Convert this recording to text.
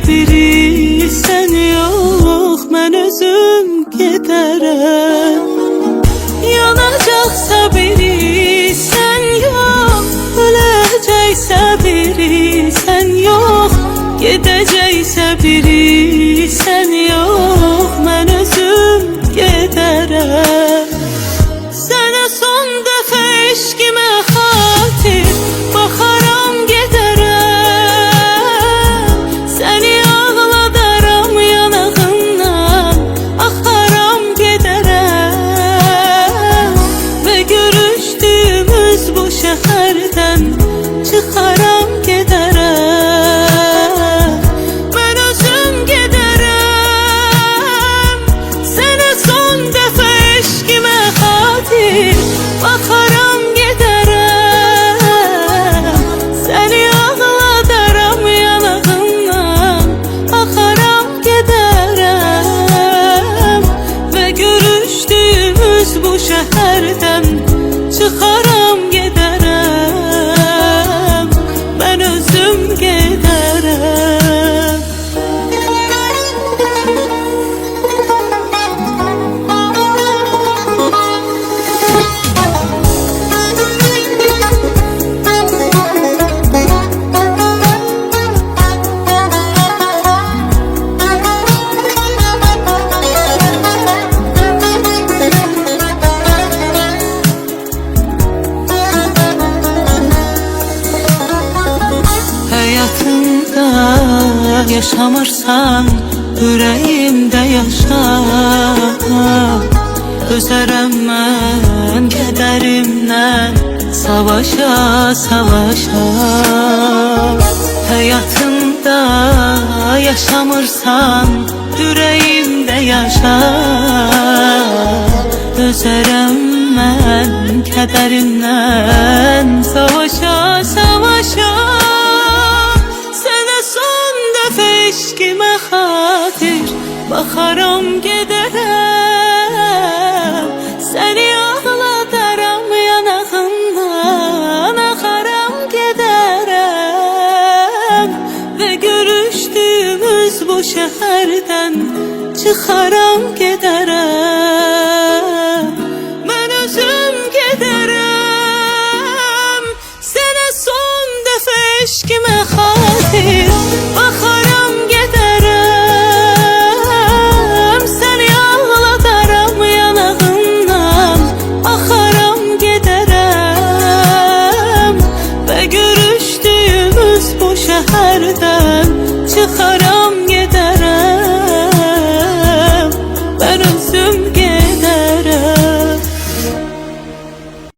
biri sen yok, mən özüm gedərəm. Yanacaqsa biri sen yok, öləcəksə biri sen yok, gedəcəksə biri sen yok, mən özüm gedərəm. Sənə son dəfə eşqimə xatir baxaram gedərəm. Səni ağladaram yanağından, axaram gedərəm. Və görüşdüyümüz bu şəhərdən çıxaram gedərəm. Mən özüm gedərəm. Sənə son dəfə eşqimə xatir baxaram gedərəm. Səni ağladaram yanağından, axaram gedərəm. Və görüşdüyümüz bu şəhərdən çıxaram gedərəm. Mən özüm gedərəm. Həyatımda yaşamırsan, ürəyimdə yaşa. Özərəm mən kədərimdən savaşa, savaşa. Həyatımda yaşamırsan, ürəyimdə yaşa. Özərəm mən kədərimdən savaşa, savaşa. Eşqimə xatir baxaram gedərəm. Səni ağladaram yanağından, axaram gedərəm. Və görüşdüyümüz bu şəhərdən çıxaram gedərəm. Mən özüm gedərəm. Sənə son dəfə eşqimə xatir baxaram gedərəm. Səni ağladaram yanağından, axaram gedərəm. Və görüşdüyümüz bu şəhərdən çıxaram